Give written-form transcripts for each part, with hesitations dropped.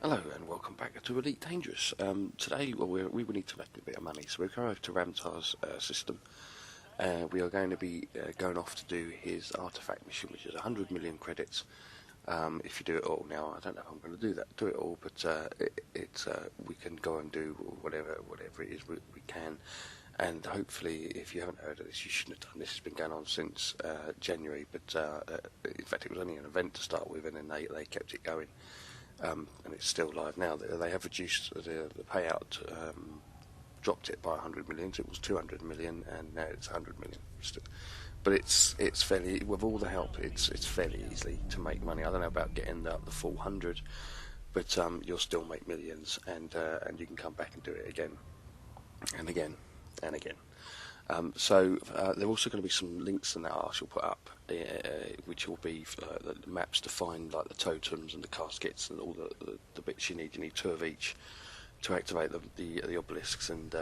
Hello and welcome back to Elite Dangerous. Today, we will need to make a bit of money, so we're going over to Ramtar's system. We are going to be going off to do his Artefact mission, which is 100 million credits. If you do it all, now I don't know if I'm going to do it all, but we can go and do whatever it is we can. And hopefully, if you haven't heard of this, you shouldn't have done this. Has been going on since January, but in fact, it was only an event to start with, and then they kept it going. And it's still live now. They have reduced the payout, dropped it by 100 million. So it was 200 million, and now it's 100 million. But it's fairly, with all the help, it's fairly easy to make money. I don't know about getting up the full 100, but you'll still make millions, and you can come back and do it again, and again, and again. So there are also going to be some links in that I shall put up, which will be the maps to find like the totems and the caskets and all the bits you need. You need 2 of each to activate the obelisks, and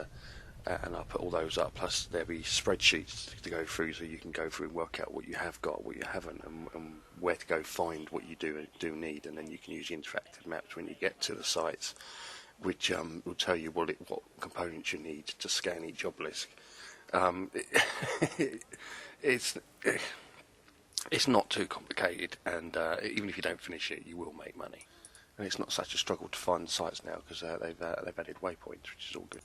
I'll put all those up. Plus there'll be spreadsheets to go through, so you can go through and work out what you have got, what you haven't, and where to go find what you do need. And then you can use the interactive maps when you get to the sites, which will tell you what components you need to scan each obelisk. It's not too complicated, and even if you don't finish it, you will make money. And it's not such a struggle to find sites now, because they've added waypoints, which is all good.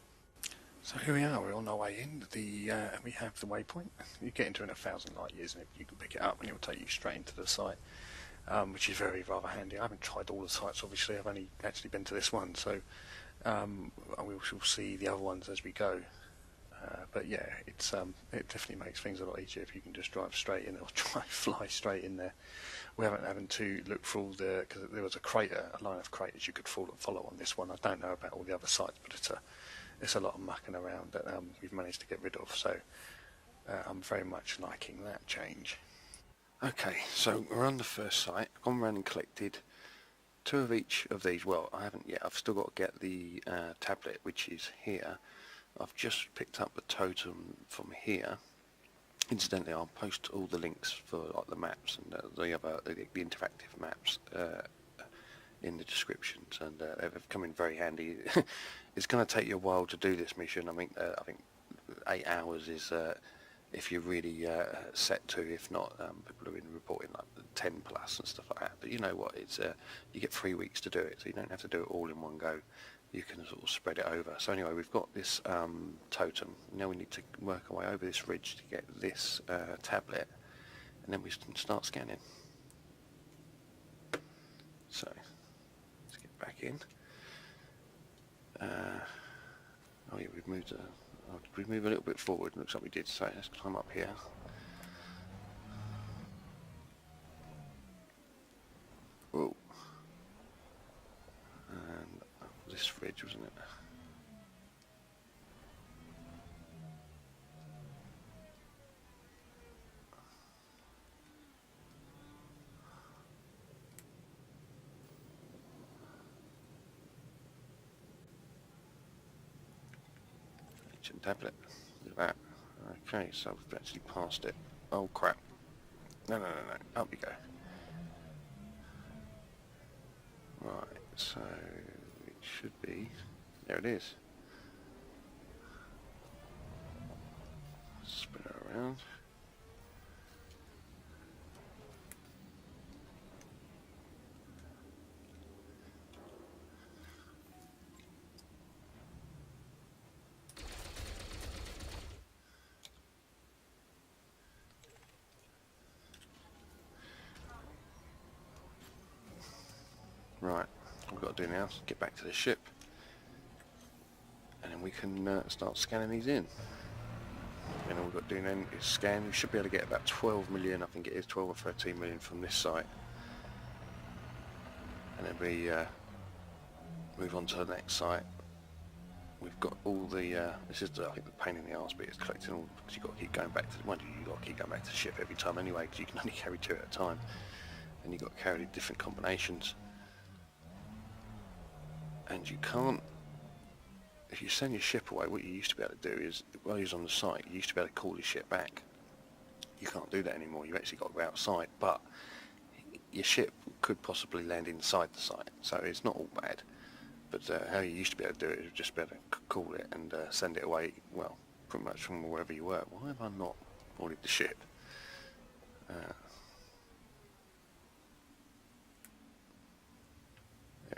So here we are, we're on our way in. We have the waypoint. You get into it in 1,000 light years, and you can pick it up and it will take you straight into the site, which is rather handy. I haven't tried all the sites, obviously. I've only actually been to this one, so we shall see the other ones as we go. But yeah, it definitely makes things a lot easier if you can just drive straight in, or fly straight in there. We haven't having to look for all because there was a line of craters you could follow on this one. I don't know about all the other sites, but it's a lot of mucking around that we've managed to get rid of. So I'm very much liking that change. Okay, so we're on the first site. I've gone around and collected 2 of each of these. Well, I haven't yet. I've still got to get the tablet, which is here. I've just picked up the totem from here. Incidentally, I'll post all the links for like the maps and the interactive maps in the descriptions, and they've come in very handy. It's going to take you a while to do this mission. I think 8 hours is if you're really set to. If not, people have been reporting like 10 plus and stuff like that. But you know what? It's you get 3 weeks to do it, so you don't have to do it all in one go. You can sort of spread it over. So anyway, we've got this totem. Now we need to work our way over this ridge to get this tablet, and then we can start scanning. So let's get back in. Oh yeah, we've moved. We move a little bit forward. Looks like we did. So let's climb up here. Whoa. And this ridge, wasn't it? Ancient tablet. Look at that. Okay, so we've actually passed it. Oh crap. No. Up you go. Right, so it should be. There it is. Spin it around. Right, what we've got to do now is get back to the ship, and then we can start scanning these in. And all we've got to do then is scan. We should be able to get about 12 million, I think it is 12 or 13 million from this site. And then we move on to the next site. We've got all the, this is I think the pain in the arse bit, is collecting all, because you've got to keep going back to, you've got to keep going back to the ship every time anyway, because you can only carry 2 at a time. And you've got to carry different combinations. And you can't, if you send your ship away, what you used to be able to do is, while he was on the site, you used to be able to call your ship back. You can't do that anymore. You've actually got to go outside, but your ship could possibly land inside the site, so it's not all bad. But how you used to be able to do it is just be able to call it and send it away, well, pretty much from wherever you were. Why have I not ordered the ship? There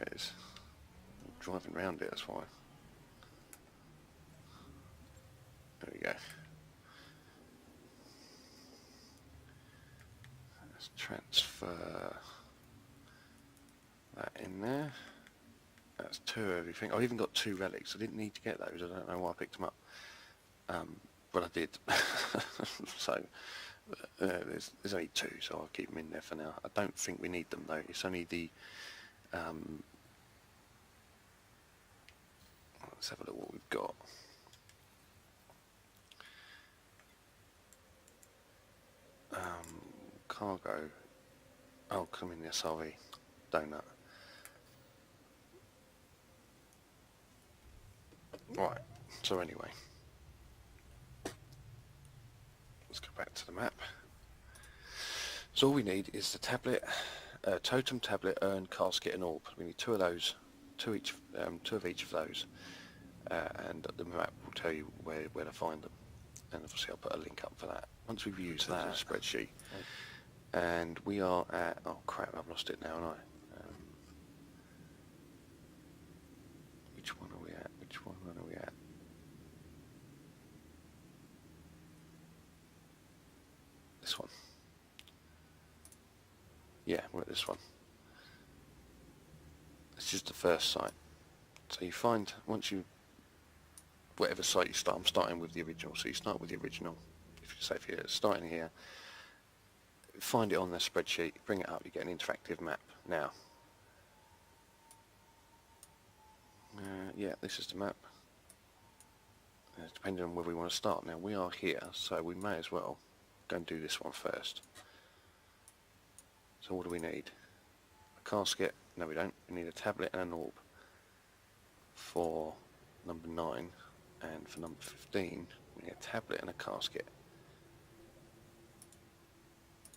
it is. I'm driving around it, that's why. There we go. Let's transfer that in there. That's 2 of everything. I've even got 2 relics. I didn't need to get those. I don't know why I picked them up. But I did. So there's only 2, so I'll keep them in there for now. I don't think we need them though. It's only the let's have a look what we've got. Cargo. Oh, come in the SRV. Donut. Right, so anyway, let's go back to the map. So all we need is the tablet, totem, tablet, urn, casket and orb. We need 2 of those, 2 of each of those, and the map will tell you where to find them. And obviously I'll put a link up for that. Once we've used that spreadsheet, and we are at, oh crap, I've lost it now, haven't I? Which one are we at? Which one are we at? This one. Yeah, we're at this one. This is the first site. So you find, once you, whatever site you start, I'm starting with the original, so you start with the original. If you say if you're starting here, find it on the spreadsheet, bring it up, you get an interactive map. Now, yeah, this is the map. Depending on where we want to start. Now we are here, so we may as well go and do this one first. So what do we need? A casket? No, we don't. We need a tablet and an orb for number 9, and for number 15 we need a tablet and a casket.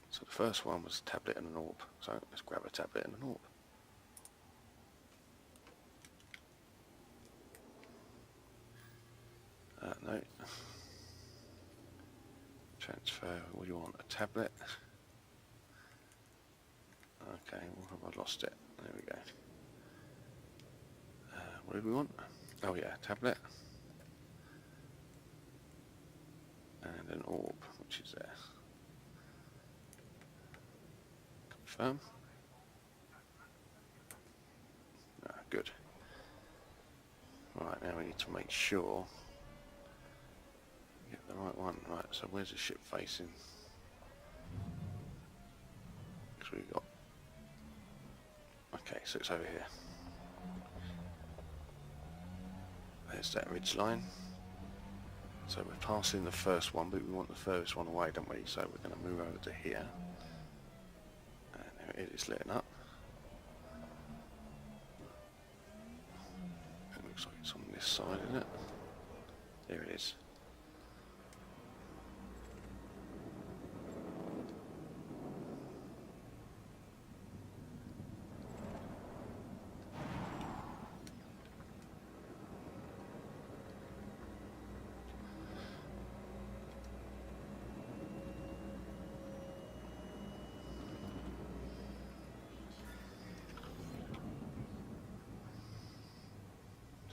So the first one was a tablet and an orb, so let's grab a tablet and an orb. No. Transfer, what do you want? A tablet? Okay, well, have I lost it? There we go. What did we want? Oh yeah, tablet. And an orb, which is there. Confirm. Ah, good. Right, now we need to make sure we get the right one. Right, so where's the ship facing? Because we've got... Okay, so it's over here. There's that ridge line. So we're passing the first one, but we want the furthest one away, don't we? So we're going to move over to here. And there it is lit up. It looks like it's on this side, isn't it? There it is.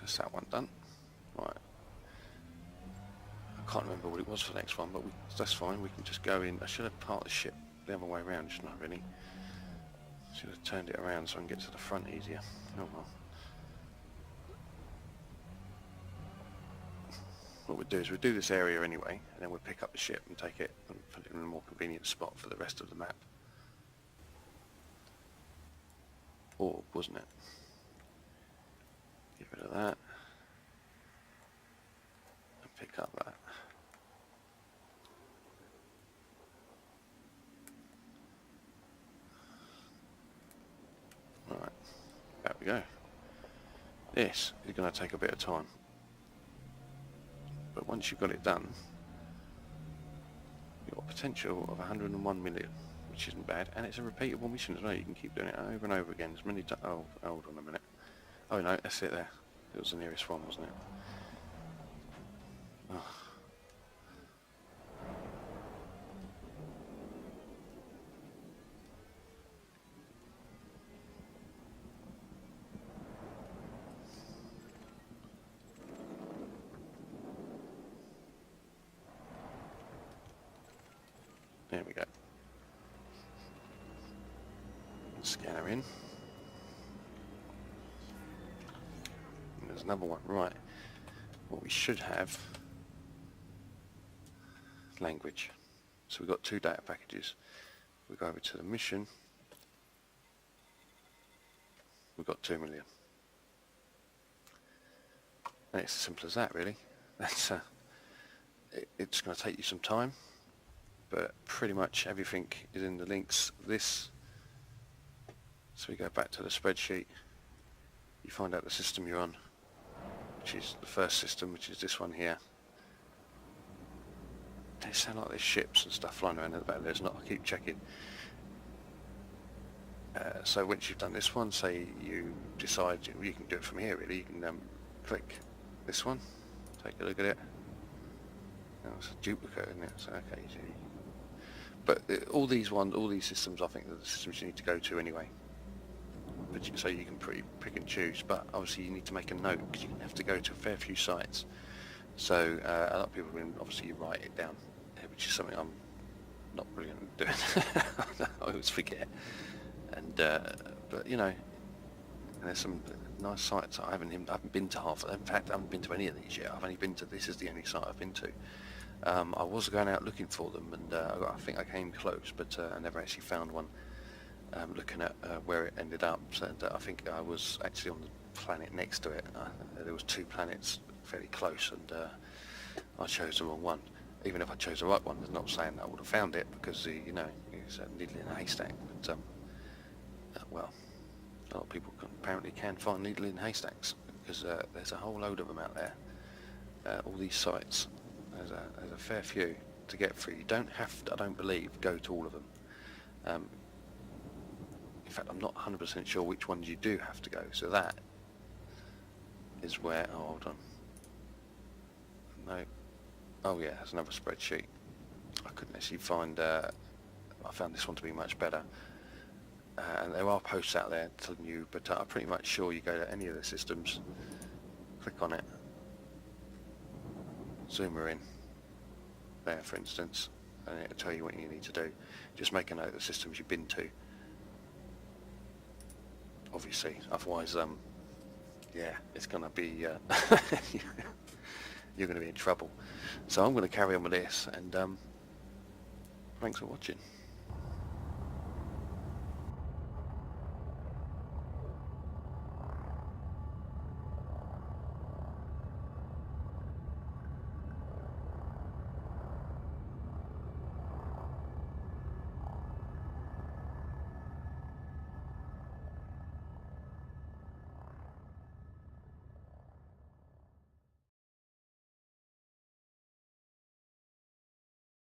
That's that one done. Right. I can't remember what it was for the next one, but that's fine. We can just go in. I should have parked the ship the other way around, shouldn't I, really? Should have turned it around so I can get to the front easier. Oh well. What we'll do is we'll do this area anyway, and then we'll pick up the ship and take it and put it in a more convenient spot for the rest of the map. Orb, wasn't it? Get rid of that. And pick up that. Right, there we go. This is going to take a bit of time. But once you've got it done, you've got a potential of 101 million, which which isn't bad, and it's a repeatable mission as well. You can keep doing it over and over again as many times. Oh, hold on a minute. Oh no, that's it there. It was the nearest one, wasn't it? Oh. There we go. Scanner in. And there's another one. Right. What we should have, language. So we've got 2 data packages. We go over to the mission. We've got 2 million. And it's as simple as that, really. That's it's going to take you some time, but pretty much everything is in the links. So we go back to the spreadsheet. You find out the system you're on, which is the first system, which is this one here. They sound like there's ships and stuff flying around in the back. There's not. I keep checking. So once you've done this one, say you decide you can do it from here. Really, you can click this one, take a look at it. Now it's a duplicate, isn't it? So okay. But all these systems, I think, are the systems you need to go to anyway. But so you can pick and choose. But obviously you need to make a note because you're going to have to go to a fair few sites. So a lot of people obviously you write it down, which is something I'm not brilliant at doing. I always forget. And but you know, there's some nice sites. I haven't been to half of them. In fact, I haven't been to any of these yet. I've only been to this is the only site I've been to. I was going out looking for them, and I think I came close, but I never actually found one. Looking at where it ended up, so I think I was actually on the planet next to it. There was 2 planets fairly close, and I chose the wrong one. Even if I chose the right one, it's not saying that I would have found it, because you know, it's a needle in a haystack. But well, a lot of people apparently can find needle in haystacks, because there's a whole load of them out there. All these sites, there's a fair few to get through. You don't have to, I don't believe, go to all of them. In fact, I'm not 100% sure which ones you do have to go. So that is where. Oh, hold on. No. Oh yeah, there's another spreadsheet. I couldn't actually find. I found this one to be much better. And there are posts out there telling you, but I'm pretty much sure you go to any of the systems, click on it, zoom her in. There, for instance, and it'll tell you what you need to do. Just make a note of the systems you've been to. Obviously, otherwise, yeah, it's going to be, you're going to be in trouble. So I'm going to carry on with this, and thanks for watching.